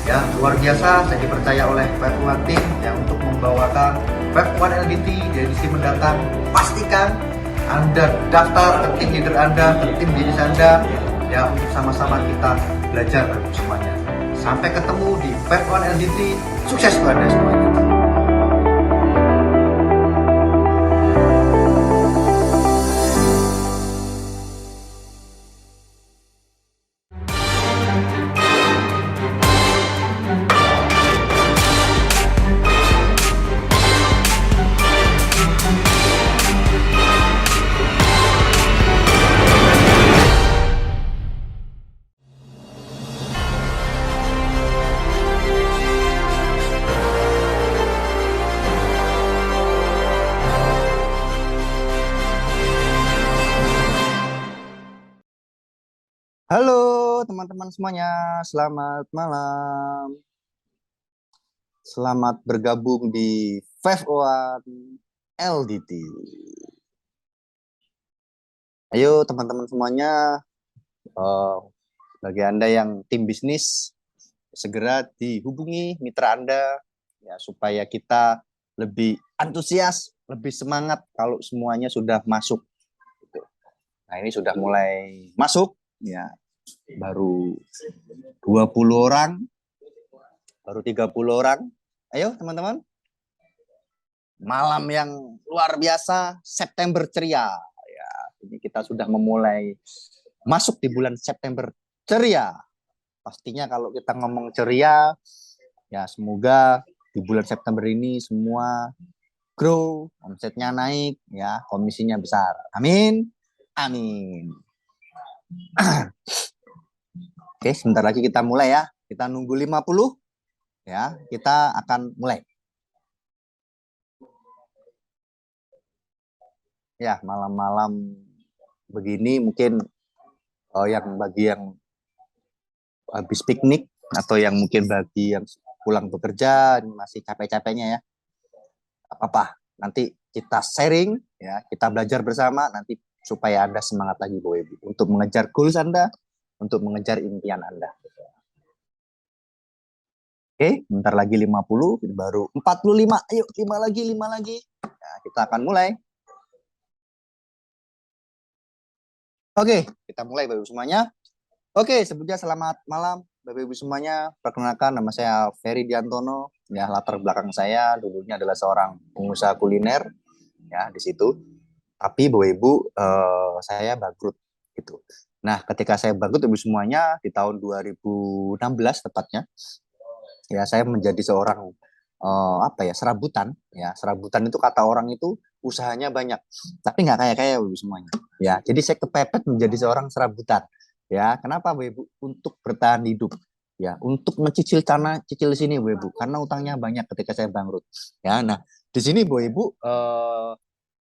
Ya, luar biasa saya dipercaya oleh Five One Team ya untuk membawakan Five One LDT di edisi mendatang. Pastikan Anda daftar ke tim leader Anda, ke tim bisnis Anda ya untuk sama-sama kita belajar semuanya. Sampai ketemu di Five One LDT. Sukses buat Anda semuanya. Halo teman-teman semuanya, selamat malam. Selamat bergabung di 501 LDT. Ayo teman-teman semuanya, eh, bagi Anda yang tim bisnis, segera dihubungi mitra Anda ya supaya kita lebih antusias, lebih semangat kalau semuanya sudah masuk. Nah, ini sudah mulai masuk ya, baru 20 orang, baru 30 orang. Ayo teman-teman, malam yang luar biasa, September ceria. Ya, ini kita sudah memulai masuk di bulan September ceria. Pastinya kalau kita ngomong ceria, ya semoga di bulan September ini semua grow, omsetnya naik, ya komisinya besar. Amin, amin. Oke, sebentar lagi kita mulai ya. Kita nunggu 50, ya kita akan mulai. Ya, malam-malam begini mungkin yang bagi yang habis piknik atau yang mungkin bagi yang pulang bekerja masih capek-capeknya ya, apa nanti kita sharing ya, kita belajar bersama nanti supaya Anda semangat lagi Bu Ibu untuk mengejar goals Anda, untuk mengejar impian Anda. Oke, bentar lagi 50, baru 45. Ayo 5 lagi, 5 lagi. Nah, kita akan mulai. Oke, kita mulai Bapak Ibu semuanya. Oke, sebelumnya selamat malam Bapak Ibu semuanya. Perkenalkan nama saya Ferry Diantono. Ya, latar belakang saya dulunya adalah seorang pengusaha kuliner ya di situ. Tapi Bapak Ibu saya bangkrut gitu. Nah, ketika saya bangkrut Ibu semuanya di tahun 2016 tepatnya, ya saya menjadi seorang apa ya, serabutan ya. Serabutan itu kata orang itu usahanya banyak tapi nggak kaya-kaya Ibu semuanya ya. Jadi saya kepepet menjadi seorang serabutan ya. Kenapa Bu Ibu? Untuk bertahan hidup ya, untuk mencicil tanah cicil sini Bu Ibu, karena utangnya banyak ketika saya bangkrut ya. Nah, di sini Bu Ibu,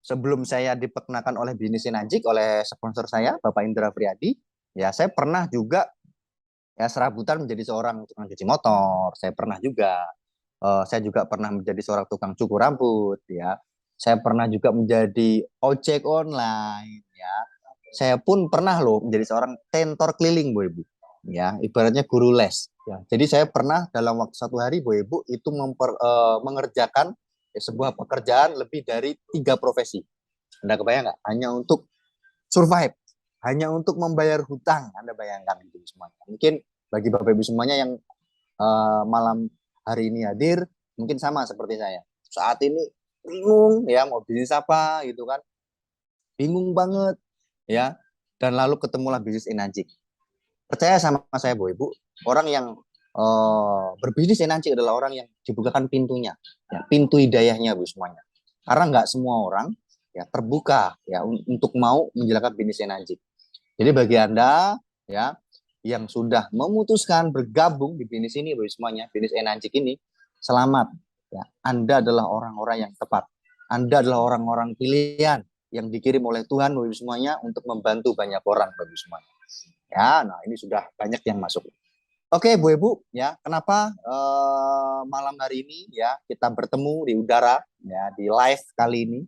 sebelum saya diperkenalkan oleh bisnis Najik oleh sponsor saya Bapak Indra Priadi ya, saya pernah juga ya serabutan menjadi seorang tukang cuci motor. Saya pernah juga, saya juga pernah menjadi seorang tukang cukur rambut ya. Saya pernah juga menjadi ojek online ya. Saya pun pernah loh menjadi seorang tentor keliling Bu Ibu ya, ibaratnya guru les ya. Jadi saya pernah dalam waktu satu hari Bu Ibu itu mengerjakan ya, sebuah pekerjaan lebih dari 3 profesi. Anda kebayang nggak? Hanya untuk survive, hanya untuk membayar hutang. Anda bayangkan itu semuanya. Mungkin bagi Bapak Ibu semuanya yang malam hari ini hadir, mungkin sama seperti saya. Saat ini bingung ya mau bisnis apa gitu kan. Bingung banget ya. Dan lalu ketemulah bisnis Enajik. Percaya sama saya Bu Ibu, orang yang berbisnis Enajik adalah orang yang dibukakan pintunya, ya, pintu hidayahnya Bu semuanya. Karena nggak semua orang ya terbuka ya untuk mau menjalankan bisnis Enajik. Jadi bagi Anda ya yang sudah memutuskan bergabung di bisnis ini Bu semuanya, bisnis Enajik ini, selamat ya. Anda adalah orang-orang yang tepat. Anda adalah orang-orang pilihan yang dikirim oleh Tuhan bagi semuanya untuk membantu banyak orang bagi semuanya. Ya, nah ini sudah banyak yang masuk. Oke, Bu Ibu, ya, kenapa malam hari ini ya kita bertemu di udara ya di live kali ini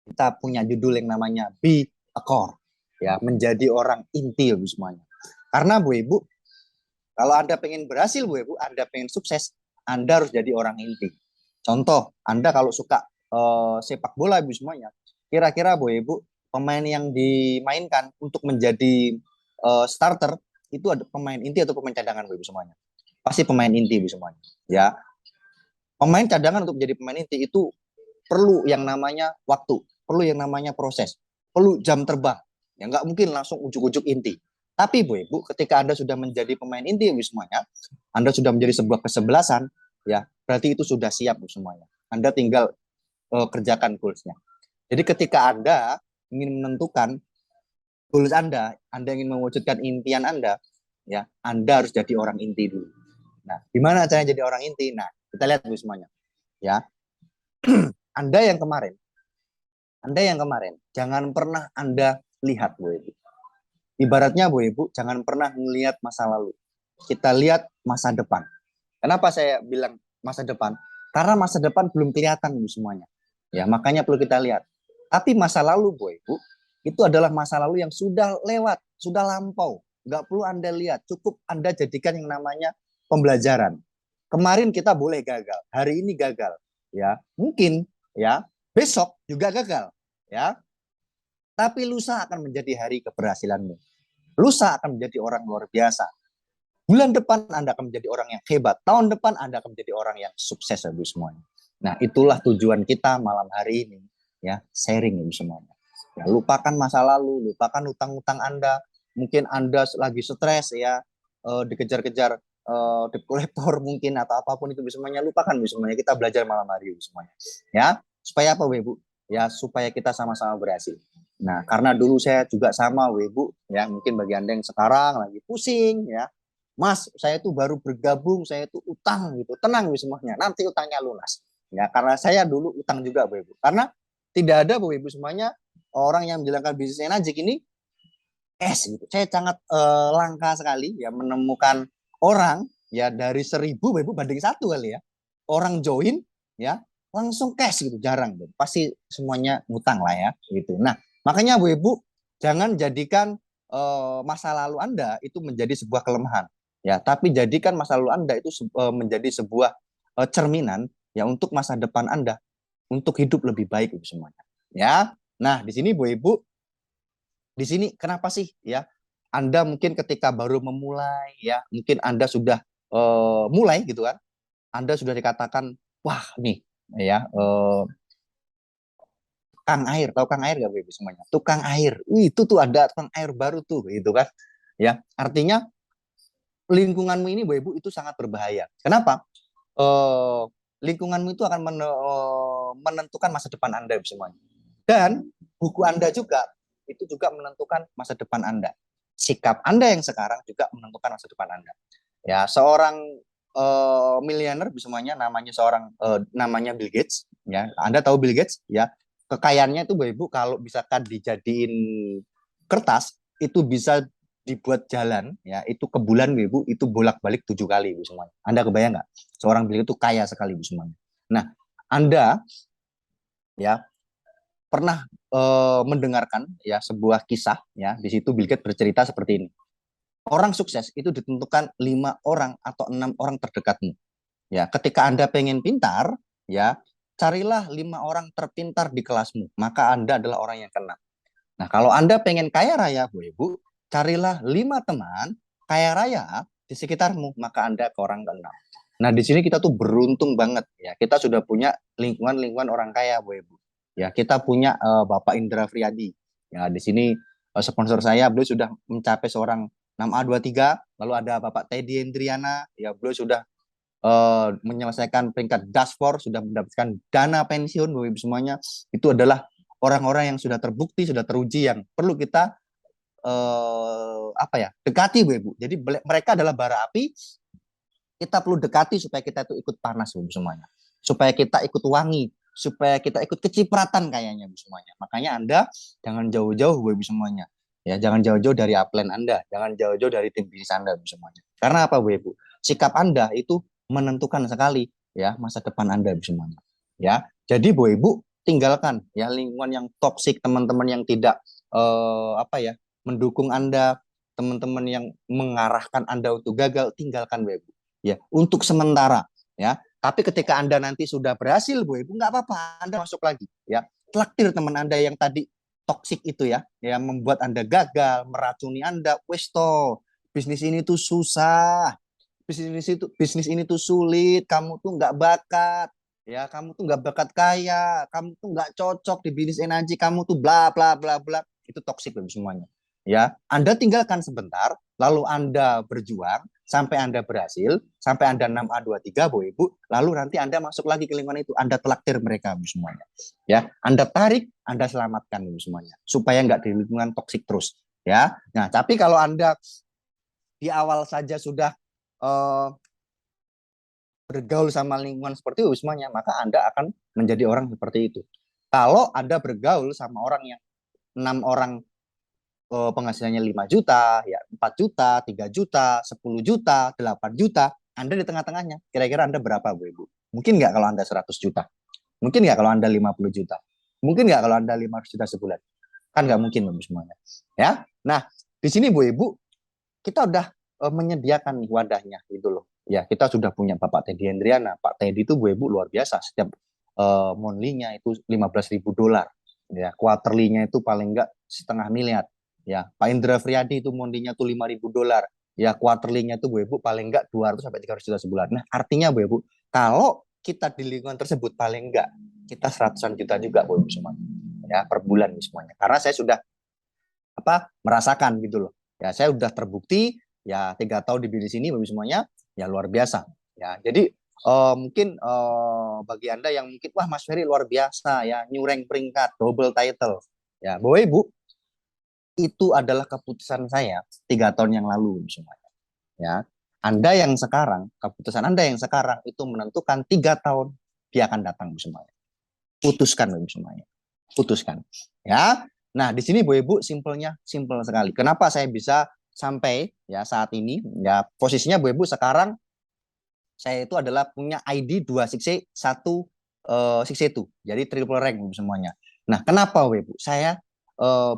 kita punya judul yang namanya Be a Core ya, menjadi orang inti Bu semuanya. Karena Bu Ibu, Kalau Anda pengen berhasil, Bu Ibu, Anda pengen sukses, Anda harus jadi orang inti. Contoh, Anda kalau suka sepak bola, Ibu semuanya, kira-kira Bu Ibu, pemain yang dimainkan untuk menjadi starter, itu ada pemain inti atau pemain cadangan, Bu Ibu semuanya? Pasti pemain inti, Bu semuanya. Ya, pemain cadangan untuk menjadi pemain inti itu perlu yang namanya waktu, perlu yang namanya proses, perlu jam terbang. Ya nggak mungkin langsung ujuk-ujuk inti. Tapi Bu Ibu, ketika Anda sudah menjadi pemain inti Bu semuanya, Anda sudah menjadi sebuah kesebelasan, ya berarti itu sudah siap Bu semuanya. Anda tinggal kerjakan goals-nya. Jadi ketika Anda ingin menentukan goals Anda ingin mewujudkan impian Anda, ya Anda harus jadi orang inti dulu. Nah, gimana caranya jadi orang inti? Nah, kita lihat Bu semuanya. Ya, Anda yang kemarin, jangan pernah Anda lihat Bu Ibu. Ibaratnya Bu Ibu, jangan pernah melihat masa lalu. Kita lihat masa depan. Kenapa saya bilang masa depan? Karena masa depan belum kelihatan Bu semuanya. Ya, makanya perlu kita lihat. Tapi masa lalu Bu Ibu, itu adalah masa lalu yang sudah lewat, sudah lampau. Nggak perlu Anda lihat, cukup Anda jadikan yang namanya pembelajaran. Kemarin kita boleh gagal, hari ini gagal, ya mungkin, ya besok juga gagal, ya. Tapi lusa akan menjadi hari keberhasilanmu. Lusa akan menjadi orang luar biasa. Bulan depan Anda akan menjadi orang yang hebat. Tahun depan Anda akan menjadi orang yang sukses, Ibu semuanya. Nah, itulah tujuan kita malam hari ini, ya sharing Ibu semuanya. Ya, lupakan masa lalu, lupakan hutang-hutang Anda. Mungkin Anda lagi stres ya, dikejar-kejar debt collector mungkin atau apapun itu semuanya, lupakan Bu semuanya. Kita belajar malam hari Bu semuanya. Ya, supaya apa Bu? Ya, supaya kita sama-sama berhasil. Nah, karena dulu saya juga sama Bu, ya mungkin bagi Anda yang sekarang lagi pusing ya. Mas, saya tuh baru bergabung, saya tuh utang gitu. Tenang Bu semuanya, nanti utangnya lunas. Ya, karena saya dulu utang juga Bu. Karena tidak ada Bu semuanya orang yang menjalankan bisnis energi ini gitu. Saya sangat langka sekali ya menemukan orang ya dari 1.000 Bu banding 1 kali ya. Orang join ya langsung cash gitu, jarang Bu. Pasti semuanya ngutang lah ya gitu. Nah, makanya Bu Ibu jangan jadikan masa lalu Anda itu menjadi sebuah kelemahan ya, tapi jadikan masa lalu Anda itu menjadi sebuah cerminan ya untuk masa depan Anda untuk hidup lebih baik Ibu semuanya. Ya. Nah, di sini Bu Ibu, di sini kenapa sih ya Anda mungkin ketika baru memulai ya, mungkin Anda sudah mulai gitu kan. Anda sudah dikatakan wah nih ya Kang air, tahu Kang air gak Bu Ibu semuanya? Tukang air. Itu tuh ada tukang air baru tuh gitu kan. Ya, artinya lingkunganmu ini Bu Ibu itu sangat berbahaya. Kenapa? Eh, lingkunganmu itu akan menentukan masa depan Anda semuanya. Dan buku Anda juga itu juga menentukan masa depan Anda. Sikap Anda yang sekarang juga menentukan masa depan Anda. Ya, seorang miliuner semuanya namanya Bill Gates ya. Anda tahu Bill Gates ya? Kekayaannya itu Bu Ibu kalau misalkan dijadiin kertas itu bisa dibuat jalan ya, itu ke bulan Bu Ibu itu bolak-balik 7 kali Bu semuanya. Anda kebayang nggak? Seorang Bill itu kaya sekali Bu semuanya. Nah, Anda ya pernah mendengarkan ya sebuah kisah ya, di situ Bill Gates bercerita seperti ini. Orang sukses itu ditentukan 5 orang atau 6 orang terdekatmu. Ya, ketika Anda pengen pintar, ya carilah 5 orang terpintar di kelasmu, maka Anda adalah orang yang keenam. Nah, kalau Anda pengen kaya raya, Bu Ibu, carilah 5 teman kaya raya di sekitarmu, maka Anda ke orang keenam. Nah, di sini kita tuh beruntung banget ya. Kita sudah punya lingkungan orang kaya, Bu Ibu. Ya, kita punya Bapak Indra Friadi. Ya, di sini sponsor saya, beliau sudah mencapai seorang 6A23, lalu ada Bapak Teddy Hendriana, ya beliau sudah menyelesaikan peringkat dashboard, sudah mendapatkan dana pensiun, Bu Ibu semuanya. Itu adalah orang-orang yang sudah terbukti, sudah teruji yang perlu kita dekati Bu Ibu. Jadi mereka adalah bara api, kita perlu dekati supaya kita itu ikut panas Bu semuanya. Supaya kita ikut wangi, supaya kita ikut kecipratan kayaknya Bu semuanya. Makanya Anda jangan jauh-jauh Bu Ibu semuanya. Ya, jangan jauh-jauh dari upline Anda, jangan jauh-jauh dari tim bisnis Anda Bu semuanya. Karena apa Bu Ibu? Sikap Anda itu menentukan sekali ya masa depan Anda semuanya. Ya. Jadi Bu Ibu tinggalkan ya lingkungan yang toksik, teman-teman yang tidak mendukung Anda, teman-teman yang mengarahkan Anda untuk gagal, tinggalkan Bu Ibu. Ya, untuk sementara ya. Tapi ketika Anda nanti sudah berhasil Bu Ibu, nggak apa-apa, Anda masuk lagi ya. Traktir teman Anda yang tadi toksik itu ya, yang membuat Anda gagal, meracuni Anda. Wes toh, bisnis ini tuh susah. Bisnis ini tuh sulit, kamu tuh nggak bakat, ya kamu tuh nggak bakat kaya, kamu tuh nggak cocok di bisnis energi, kamu tuh bla bla bla bla, itu toksik semuanya. Ya, Anda tinggalkan sebentar, lalu Anda berjuang sampai Anda berhasil, sampai Anda 6A23 Bu Ibu, lalu nanti Anda masuk lagi ke lingkungan itu, Anda telaktir mereka Bu semuanya. Ya, Anda tarik, Anda selamatkan Bu semuanya, supaya nggak di lingkungan toksik terus. Ya, nah tapi kalau Anda di awal saja sudah bergaul sama lingkungan seperti itu semuanya, maka Anda akan menjadi orang seperti itu. Kalau Anda bergaul sama orang yang 6 orang penghasilannya 5 juta, ya 4 juta, 3 juta, 10 juta, 8 juta, Anda di tengah-tengahnya. Kira-kira Anda berapa, Bu Ibu? Mungkin nggak kalau Anda 100 juta? Mungkin nggak kalau Anda 50 juta? Mungkin nggak kalau Anda 500 juta sebulan? Kan nggak mungkin, Bu, semuanya. Ya, nah di sini Bu Ibu, kita udah menyediakan nih wadahnya gitu loh. Ya, kita sudah punya Bapak Teddy Hendriana. Pak Teddy itu Bu Ibu luar biasa. Setiap monthly-nya itu 15.000 dolar. Ya, quarterly-nya itu paling enggak 500.000. Ya, Pak Indra Friadi itu monthly-nya tuh 5.000 dolar. Ya, quarterly-nya itu Bu Ibu paling enggak 200 sampai 300 juta sebulan. Nah, artinya Bu Ibu, kalau kita di lingkungan tersebut paling enggak kita 100-an juta juga Bu Ibu semuanya. Ya, per bulan semuanya. Karena saya sudah merasakan gitu loh. Ya, saya udah terbukti ya 3 tahun di bisnis ini bagus semuanya ya luar biasa. Ya, jadi mungkin bagi Anda yang mungkin wah Mas Ferry luar biasa ya nyureng peringkat double title. Ya, Bapak Ibu, itu adalah keputusan saya 3 tahun yang lalu semuanya. Ya, Anda yang sekarang, keputusan Anda yang sekarang itu menentukan 3 tahun dia akan datang semuanya. Putuskan semuanya. Putuskan. Ya. Nah, di sini Bu Ibu simpelnya simpel sekali. Kenapa saya bisa sampai ya saat ini ya posisinya Bu Ibu sekarang saya itu adalah punya ID 2 1 itu. Jadi triple rank semuanya. Nah, kenapa Bu Ibu? Saya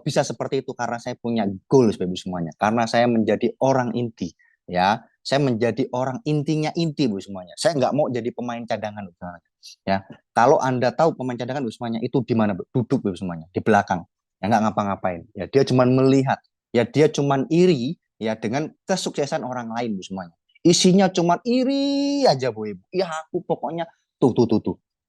bisa seperti itu karena saya punya goals Bu Ibu semuanya. Karena saya menjadi orang inti ya. Saya menjadi orang intinya inti Bu semuanya. Saya nggak mau jadi pemain cadangan Bu semuanya. Ya, kalau Anda tahu pemain cadangan Bu semuanya itu di mana? Duduk Bu semuanya, di belakang. Ya nggak ngapa-ngapain. Ya dia cuma melihat. Ya dia cuma iri ya dengan kesuksesan orang lain Bu semuanya. Isinya cuma iri aja Bu Ibu. Ya aku pokoknya tuh.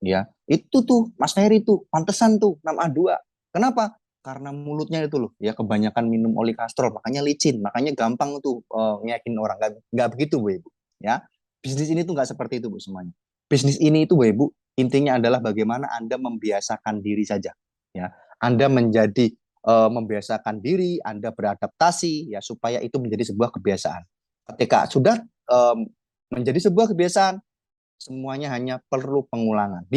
Ya, itu tuh Mas Ferry tuh pantesan tuh 6A2. Kenapa? Karena mulutnya itu loh, ya kebanyakan minum oli kastrol, makanya licin, makanya gampang tuh ngeyakin orang. Nggak begitu Bu Ibu. Ya, bisnis ini tuh nggak seperti itu Bu semuanya. Bisnis ini itu Bu Ibu, intinya adalah bagaimana Anda membiasakan diri saja. Ya, Anda menjadi membiasakan diri, Anda beradaptasi ya supaya itu menjadi sebuah kebiasaan. Ketika sudah menjadi sebuah kebiasaan, semuanya hanya perlu pengulangan.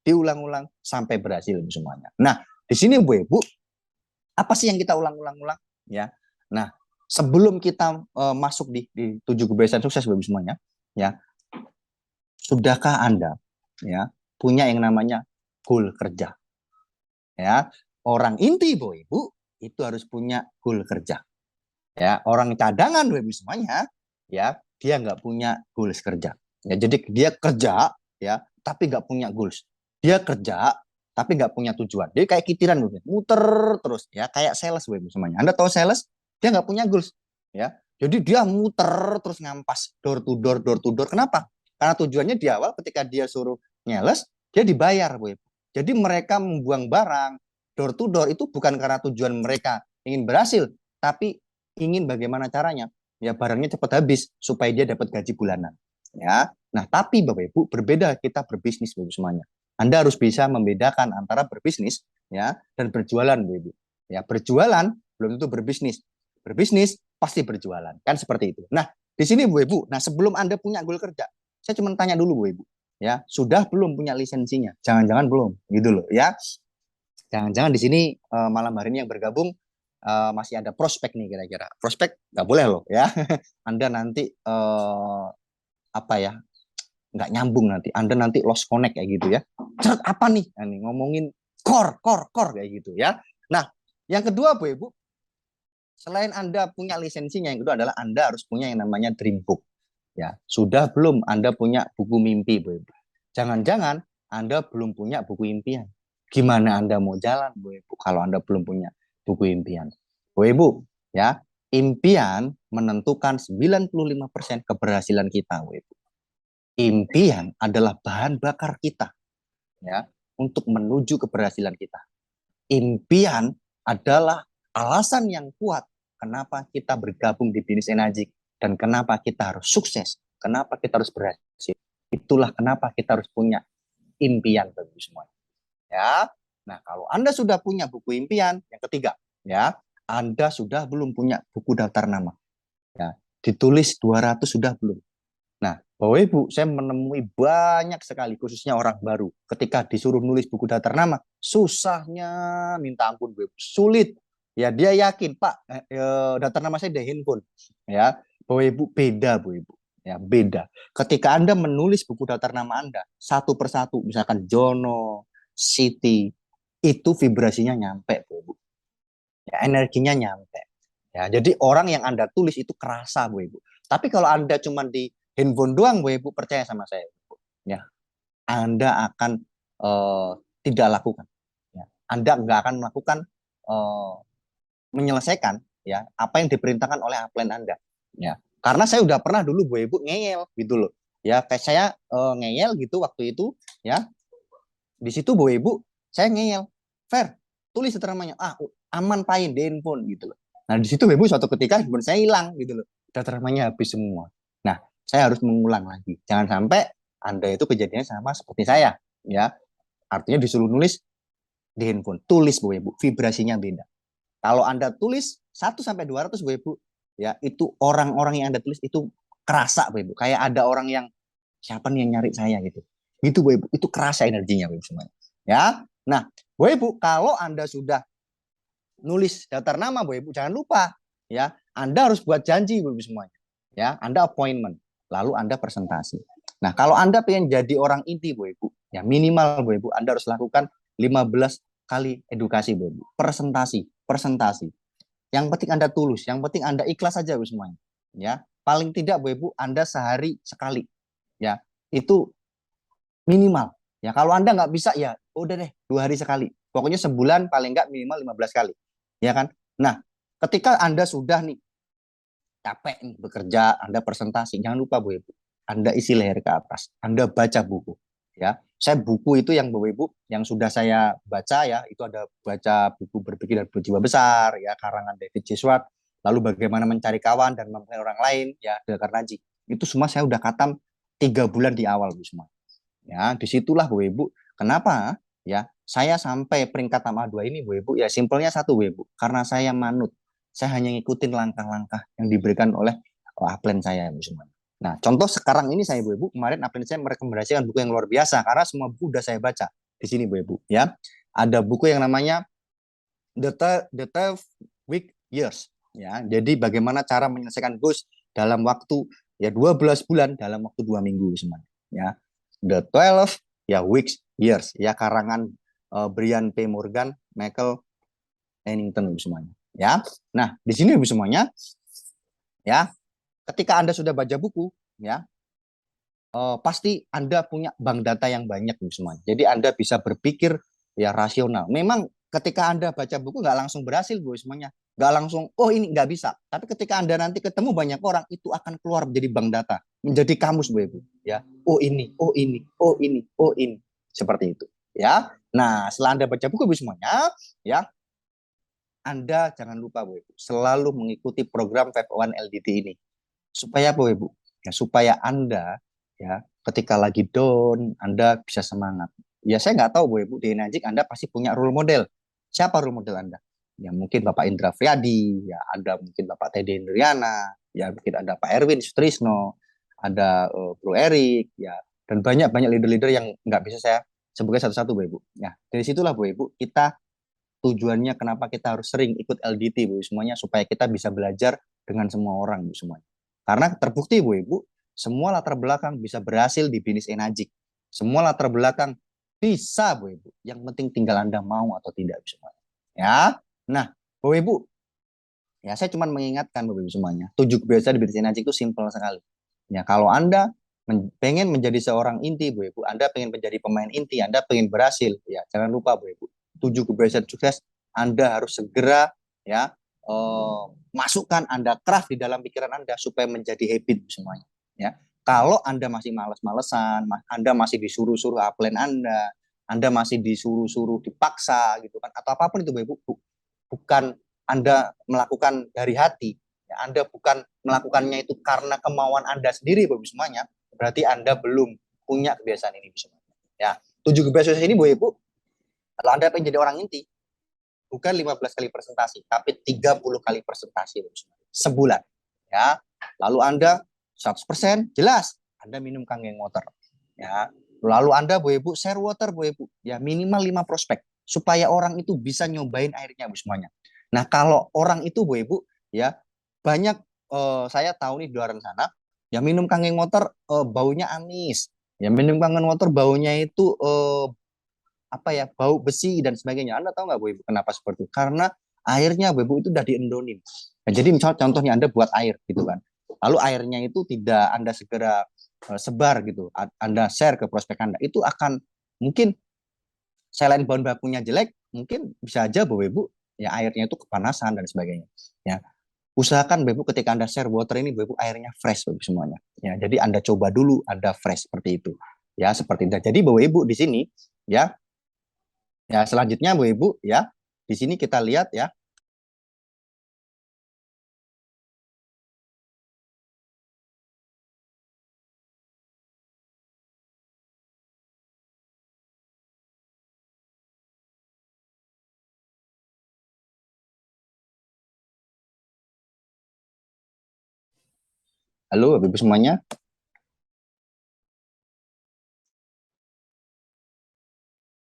Diulang-ulang sampai berhasil semuanya. Nah, di sini Bu Ibu, apa sih yang kita ulang-ulang-ulang? Ya. Nah, sebelum kita masuk di 7 kebiasaan sukses Bu Ibu semuanya, ya. Sudahkah Anda ya punya yang namanya goal kerja? Ya, orang inti Bu Ibu itu harus punya goal kerja. Ya, orang cadangan Bu Ibu semuanya ya dia nggak punya goals kerja. Ya, jadi dia kerja ya tapi nggak punya goals. Dia kerja tapi nggak punya tujuan. Dia kayak kitiran Bu, muter terus ya kayak sales Bu semuanya. Anda tahu sales? Dia nggak punya goals ya. Jadi dia muter terus ngampas door to door. Kenapa? Karena tujuannya di awal ketika dia suruh nyeles, dia dibayar Bu. Jadi mereka membuang barang door to door itu bukan karena tujuan mereka ingin berhasil, tapi ingin bagaimana caranya ya barangnya cepat habis supaya dia dapat gaji bulanan ya. Nah tapi Bapak Ibu berbeda kita berbisnis Bapak semuanya. Anda harus bisa membedakan antara berbisnis ya dan berjualan Bapak Ibu. Ya berjualan belum tentu berbisnis. Berbisnis pasti berjualan kan seperti itu. Nah di sini Bu Ibu, nah sebelum Anda punya goal kerja, saya cuma tanya dulu Bu Ibu, ya sudah belum punya lisensinya? Jangan-jangan belum, gitu loh ya. Jangan-jangan di sini malam hari ini yang bergabung masih ada prospek nih kira-kira. Prospek nggak boleh loh ya. Anda nanti apa ya nggak nyambung nanti. Anda nanti lost connect kayak gitu ya. Ceret apa nih? Nah, nih ngomongin core kayak gitu ya. Nah yang kedua Bu Ibu, Selain Anda punya lisensinya, yang kedua adalah Anda harus punya yang namanya dream book. Ya, sudah belum Anda punya buku mimpi, Bu Ibu? Jangan-jangan Anda belum punya buku impian. Gimana Anda mau jalan, Bu Ibu, kalau Anda belum punya buku impian? Bu Ibu, ya, impian menentukan 95% keberhasilan kita, Bu Ibu. Impian adalah bahan bakar kita, ya, untuk menuju keberhasilan kita. Impian adalah alasan yang kuat kenapa kita bergabung di bisnis energi dan kenapa kita harus sukses, kenapa kita harus berhasil. Itulah kenapa kita harus punya impian bagi semua. Ya. Nah, kalau Anda sudah punya buku impian, yang ketiga, ya, Anda sudah belum punya buku daftar nama. Ya, ditulis 200 sudah belum. Nah, Bapak Ibu, saya menemui banyak sekali, khususnya orang baru. Ketika disuruh nulis buku daftar nama, susahnya minta ampun, Bu Ibu. Sulit. Ya, dia yakin, Pak, daftar nama saya di handphone. Ya, Bapak Ibu, beda, Bu Ibu. Ya, beda. Ketika Anda menulis buku daftar nama Anda, satu persatu, misalkan Jono, Siti, itu vibrasinya nyampe, Bu Ibu. Ya, energinya nyampe. Ya, jadi orang yang Anda tulis itu kerasa, Bu Ibu. Tapi kalau Anda cuma di handphone doang, Bu Ibu, percaya sama saya, Bu. Ya, Anda akan tidak lakukan. Ya, Anda nggak akan melakukan eh, menyelesaikan ya apa yang diperintahkan oleh upline Anda. Ya, karena saya udah pernah dulu, Bu Ibu, ngeyel gitu loh. Ya, kayak saya ngeyel gitu waktu itu, ya. Di situ, Bu Ibu, saya ngeyel. Fair, tulis namanya. Ah, aman pain di handphone gitu loh. Nah, di situ, Bu Ibu, suatu ketika handphone saya hilang gitu loh. Data namanya habis semua. Nah, saya harus mengulang lagi. Jangan sampai Anda itu kejadiannya sama seperti saya, ya. Artinya disuruh nulis di handphone. Tulis, Bu Ibu, vibrasinya beda. Kalau Anda tulis 1 sampai 200, Bu Ibu, ya, itu orang-orang yang Anda tulis itu kerasa, Bu Ibu. Kayak ada orang yang siapa nih yang nyari saya gitu. Gitu, Bu Ibu. Itu kerasa energinya, Bu Ibu, semuanya. Ya. Nah, Bu Ibu, kalau Anda sudah nulis daftar nama, Bu Ibu, jangan lupa ya, Anda harus buat janji, Bu Ibu, semuanya. Ya, Anda appointment, lalu Anda presentasi. Nah, kalau Anda pengen jadi orang inti, Bu Ibu, ya minimal, Bu Ibu, Anda harus lakukan 15 kali edukasi, Bu Ibu. Presentasi, presentasi. Yang penting Anda tulus, yang penting Anda ikhlas saja, Bu, semuanya. Ya, paling tidak, Bu Ibu, Anda sehari sekali. Ya, itu minimal. Ya, kalau Anda nggak bisa, ya udah deh 2 hari sekali. Pokoknya sebulan paling nggak minimal 15 kali. Ya kan? Nah, ketika Anda sudah nih capek nih bekerja, Anda presentasi, jangan lupa, Bu Ibu, Anda isi leher ke atas, Anda baca buku. Ya, saya buku itu yang, Bu Ibu, yang sudah saya baca, ya, itu ada baca buku Berpikir dan Berjiwa Besar, ya, karangan David J. Schwartz, lalu bagaimana mencari kawan dan mempengaruhi orang lain, ya, Dale Carnegie. Itu semua saya udah khatam 3 bulan di awal, Bu, semua. Ya, disitulah, Bu Ibu, kenapa ya saya sampai peringkat nama 2 ini, Bu Ibu? Ya simpelnya satu, Bu Ibu, karena saya manut. Saya hanya ngikutin langkah-langkah yang diberikan oleh upline saya, Bu, semua. Nah, contoh sekarang ini saya, Bu Ibu, kemarin upline saya merekomendasikan buku yang luar biasa karena semua buku udah saya baca. Di sini, Bu Ibu, ya. Ada buku yang namanya The 12 Week Years, ya. Jadi bagaimana cara menyelesaikan goals dalam waktu ya 12 bulan dalam waktu 2 minggu, semuanya. Ya, The 12 ya Weeks Years, ya, karangan Brian P. Morgan, Michael Hennington, semuanya. Ya, nah di sini, Bu, semuanya, ya, ketika Anda sudah baca buku, ya, pasti Anda punya bank data yang banyak, Bu, semuanya. Jadi Anda bisa berpikir ya rasional. Memang ketika Anda baca buku nggak langsung berhasil, Bu, semuanya. Nggak langsung, oh ini nggak bisa. Tapi ketika Anda nanti ketemu banyak orang, itu akan keluar menjadi bank data, menjadi kamus, Bu Ibu. Ya, oh ini, oh ini, oh ini, oh ini, seperti itu. Ya, nah setelah Anda baca buku, Bu, semuanya, ya, Anda jangan lupa, Bu Ibu, selalu mengikuti program 501 LDT ini. Supaya, Bu Ibu, ya, supaya Anda, ya, ketika lagi down, Anda bisa semangat. Ya, saya nggak tahu, Bu Ibu, di Najik Anda pasti punya role model. Siapa role model Anda? Ya, mungkin Bapak Indra Friadi, ya, ada mungkin Bapak Teddy Indriana, ya, mungkin ada Pak Erwin Sutrisno, ada Bro Erik, ya, dan banyak-banyak leader-leader yang nggak bisa saya sebutkan satu-satu, Bu Ibu. Ya, dari situlah, Bu Ibu, kita tujuannya kenapa kita harus sering ikut LDT, Bu, semuanya, supaya kita bisa belajar dengan semua orang, Bu, semuanya. Karena terbukti, Bu Ibu, semua latar belakang bisa berhasil di bisnis Enajik. Semua latar belakang bisa, Bu Ibu. Yang penting tinggal Anda mau atau tidak, Bu, semuanya. Ya. Nah, Bu Ibu, Ya, saya cuma mengingatkan Bapak Ibu semuanya. 7 kebiasaan di Birthday Nudging itu simpel sekali. Ya, kalau Anda pengen menjadi seorang inti, Bu Ibu, Anda pengen menjadi pemain inti, Anda pengen berhasil, ya jangan lupa Bu Ibu. 7 kebiasaan sukses Anda harus segera ya masukkan Anda craft di dalam pikiran Anda supaya menjadi habit semuanya. Ya, kalau Anda masih malas-malesan, Anda masih disuruh-suruh upline Anda masih disuruh-suruh dipaksa gitu kan, atau apapun itu Bu Ibu, bukan Anda melakukan dari hati, ya, Anda bukan melakukannya itu karena kemauan Anda sendiri, Bapak semuanya, berarti Anda belum punya kebiasaan ini, semuanya. Ya, 7 kebiasaan ini, Bu Ibu, kalau Anda pengen jadi orang inti, bukan 15 kali presentasi, tapi 30 kali presentasi sebulan. Ya, lalu Anda 100% jelas Anda minum Kangen Water. Ya, lalu Anda, Bu Ibu, share water, Bu Ibu, ya minimal 5 prospek supaya orang itu bisa nyobain airnya, Bu semuanya. Nah, kalau orang itu, Bu Ibu, ya banyak saya tahu nih di luar sana, ya minum Kangen Water baunya amis. Ya minum Kangen Water baunya itu apa ya, bau besi dan sebagainya. Anda tahu nggak Bu Ibu kenapa seperti itu? Karena airnya Bu Ibu itu udah diendonin. Nah, jadi misal contohnya Anda buat air gitu kan. Lalu airnya itu tidak Anda segera sebar gitu. Anda share ke prospek Anda. Itu akan mungkin selain bahan bakunya jelek, mungkin bisa aja Bu Ibu ya airnya itu kepanasan dan sebagainya. Ya, usahakan Bu Ibu ketika Anda share water ini Bu Ibu airnya fresh Bu Ibu semuanya. Ya, jadi Anda coba dulu Anda fresh seperti itu. Ya, seperti itu. Jadi Bu Ibu di sini ya. Ya, selanjutnya Bu Ibu ya. Di sini kita lihat ya. Halo Bapak Ibu semuanya.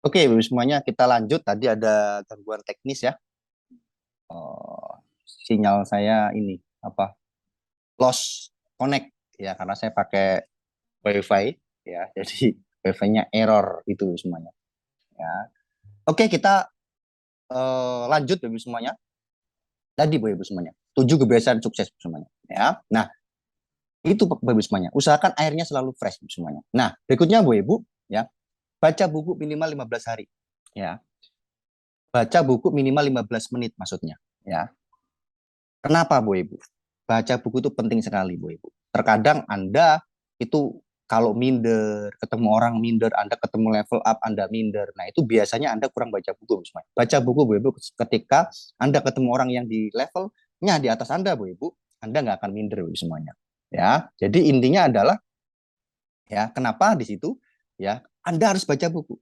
Oke, Bapak Ibu semuanya kita lanjut. Tadi ada gangguan teknis ya. Sinyal saya ini apa? Lost connect ya karena saya pakai WiFi ya. Jadi WiFi-nya error itu semuanya. Ya. Oke, kita lanjut Bapak Ibu semuanya. Tadi Bu Ibu semuanya. 7 kebiasaan sukses semuanya. Ya. Nah, itu Bapak Ibu semuanya. Usahakan airnya selalu fresh semuanya. Nah, berikutnya Bu Ibu ya, baca buku minimal 15 hari. Ya. Baca buku minimal 15 menit maksudnya, ya. Kenapa Bu Ibu? Baca buku itu penting sekali Bu Ibu. Terkadang Anda itu kalau minder, ketemu orang minder, Anda ketemu level up, Anda minder. Nah, itu biasanya Anda kurang baca buku, Bu. Baca buku, Bu Ibu, ketika Anda ketemu orang yang di levelnya di atas Anda, Bu Ibu, Anda nggak akan minder, Bu, semuanya. Ya, jadi intinya adalah, ya, kenapa di situ, ya, Anda harus baca buku.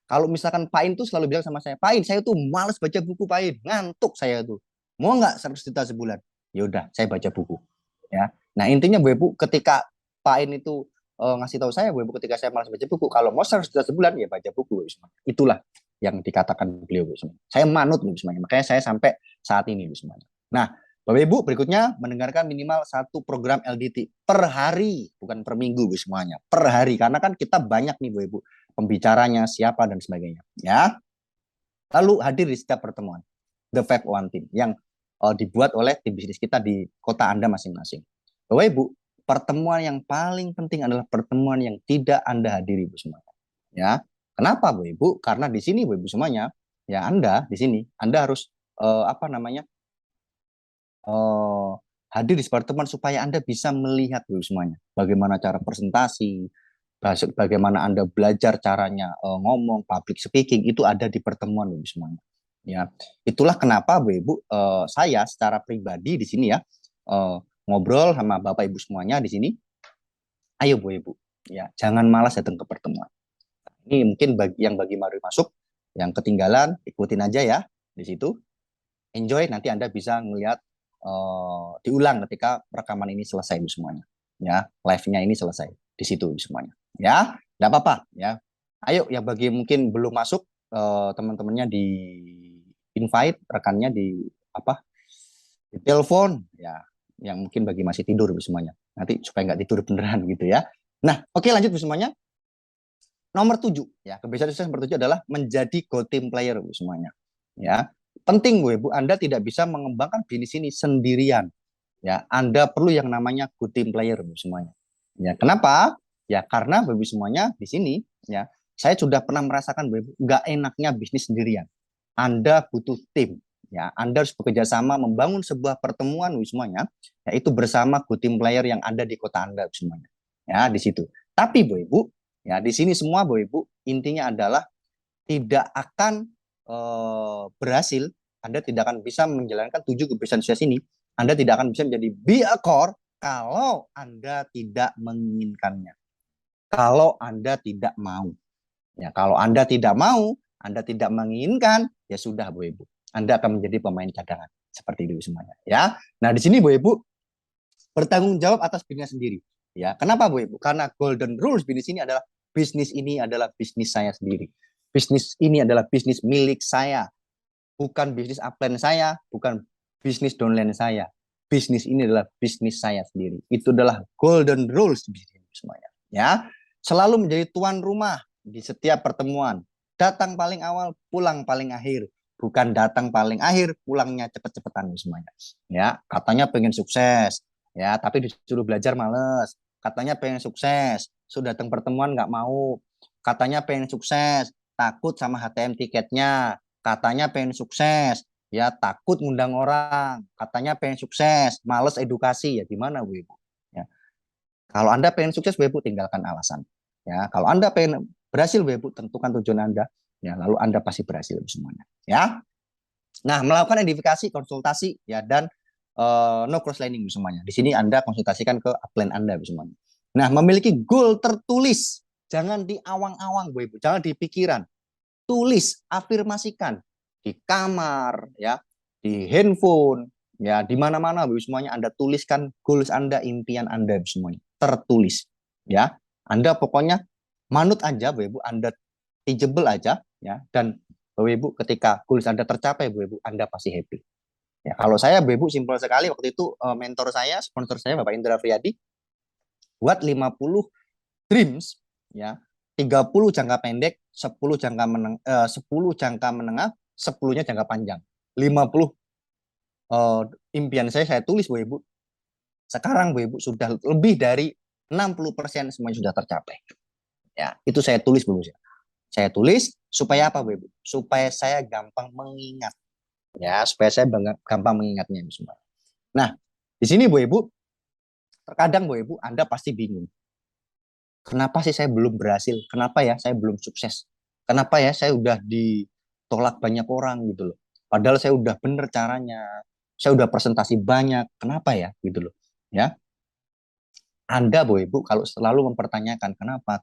Kalau misalkan Pak In tuh selalu bilang sama saya, Pak In, saya tuh males baca buku, Pak In, ngantuk saya tuh. Mau nggak 100 juta sebulan? Ya udah, saya baca buku. Ya. Nah, intinya Bu Ibu, ketika Pak In itu ngasih tahu saya, Bu Ibu, ketika saya malas baca buku, kalau mau 100 juta sebulan, ya baca buku, Bu Ibu. Itulah yang dikatakan beliau, Bu Ibu. Saya manut, Bu Ibu. Makanya saya sampai saat ini, Bu Ibu. Nah, Bapak Ibu, berikutnya mendengarkan minimal 1 program LDT per hari, bukan per minggu, Bu, semuanya. Per hari, karena kan kita banyak nih, Bu Ibu, pembicaranya, siapa, dan sebagainya. Ya. Lalu hadir di setiap pertemuan. The Five One Team, yang dibuat oleh tim bisnis kita di kota Anda masing-masing. Bapak Ibu, pertemuan yang paling penting adalah pertemuan yang tidak Anda hadiri, Bu, semuanya. Ya. Kenapa, Bu Ibu? Karena di sini, Bu Ibu, semuanya, ya Anda di sini, Anda harus apa namanya, hadir di pertemuan supaya Anda bisa melihat dulu semuanya. Bagaimana cara presentasi, bagaimana Anda belajar caranya ngomong, public speaking, itu ada di pertemuan dulu semuanya. Ya, itulah kenapa Bu Ibu, saya secara pribadi di sini ya, ngobrol sama Bapak Ibu semuanya di sini. Ayo Bu Ibu, ya jangan malas datang ke pertemuan. Ini mungkin bagi baru masuk, yang ketinggalan ikutin aja ya di situ. Enjoy, nanti Anda bisa melihat diulang ketika rekaman ini selesai semuanya. Ya, live-nya ini selesai di situ semuanya. Ya, tidak apa-apa ya. Ayo yang bagi mungkin belum masuk teman-temannya di invite rekannya di apa? Di telepon ya. Yang mungkin bagi masih tidur semuanya. Nanti supaya nggak tidur beneran gitu ya. Nah, oke lanjut semuanya. Nomor 7 ya, kebiasaan sukses nomor 7 adalah menjadi go team player semuanya. Ya. penting Bu Ibu, Anda tidak bisa mengembangkan bisnis ini sendirian. Ya, Anda perlu yang namanya good team player Bu semuanya. Ya, kenapa? Ya karena Bu Ibu semuanya di sini ya, saya sudah pernah merasakan Bu Ibu, nggak enaknya bisnis sendirian. Anda butuh tim. Ya, Anda harus bekerja sama membangun sebuah pertemuan semuanya, yaitu bersama good team player yang ada di kota Anda semuanya. Ya, di situ. Tapi Bu Ibu, ya di sini semua Bu Ibu, intinya adalah tidak akan berhasil, Anda tidak akan bisa menjalankan 7 kebiasaan sukses ini, Anda tidak akan bisa menjadi be a core kalau Anda tidak menginginkannya. Kalau Anda tidak mau. Ya, kalau Anda tidak mau, Anda tidak menginginkan, ya sudah Bu Ibu. Anda akan menjadi pemain cadangan. Seperti itu semuanya. Ya. Nah, di sini Bu Ibu bertanggung jawab atas bisnisnya sendiri. Ya, kenapa Bu Ibu? Karena golden rules bisnis ini adalah bisnis saya sendiri. Bisnis ini adalah bisnis milik saya. Bukan bisnis upline saya, bukan bisnis downline saya. Bisnis ini adalah bisnis saya sendiri. Itu adalah golden rules bisnis semuanya. Ya, selalu menjadi tuan rumah di setiap pertemuan. Datang paling awal, pulang paling akhir. Bukan datang paling akhir, pulangnya cepet-cepetan semuanya. Ya, katanya pengen sukses, ya, tapi disuruh belajar males. Katanya pengen sukses, sudah datang pertemuan nggak mau. Katanya pengen sukses, takut sama HTM tiketnya. Katanya pengen sukses, ya takut ngundang orang. Katanya pengen sukses, males edukasi, ya gimana Bu Ibu? Ya, kalau Anda pengen sukses, Bu Ibu, tinggalkan alasan. Ya, kalau Anda pengen berhasil, Bu Ibu, tentukan tujuan Anda. Ya, lalu Anda pasti berhasil semuanya. Ya. Nah, melakukan identifikasi, konsultasi, ya dan no cross lining semuanya. Di sini Anda konsultasikan ke upline Anda semuanya. Nah, memiliki goal tertulis, jangan di awang-awang, Bu Ibu, jangan di pikiran. Tulis, afirmasikan di kamar, ya, di handphone, ya, di mana-mana, Bu, semuanya Anda tuliskan goals Anda, impian Anda semuanya tertulis, ya. Anda pokoknya manut aja, Bu Ibu, Anda teachable aja, ya, dan Bu Ibu ketika goals Anda tercapai, Bu Ibu, Anda pasti happy. Ya, kalau saya Bu Ibu simpel sekali waktu itu mentor saya, sponsor saya Bapak Indra Friyadi buat 50 dreams, ya. 30 jangka pendek, 10 jangka menengah, 10 jangka menengah, 10-nya jangka panjang. 50 impian saya tulis Bu Ibu. Sekarang Bu Ibu sudah lebih dari 60% semuanya sudah tercapai. Ya, itu saya tulis Bu Ibu. Saya tulis supaya apa Bu Ibu? Supaya saya gampang mengingat. Ya, supaya saya gampang mengingatnya semua. Nah, di sini Bu Ibu, terkadang Bu Ibu Anda pasti bingung. Kenapa sih saya belum berhasil? Kenapa ya saya belum sukses? Kenapa ya saya udah ditolak banyak orang gitu loh. Padahal saya udah bener caranya. Saya udah presentasi banyak. Kenapa ya gitu loh. Ya. Anda Bu Ibu kalau selalu mempertanyakan kenapa,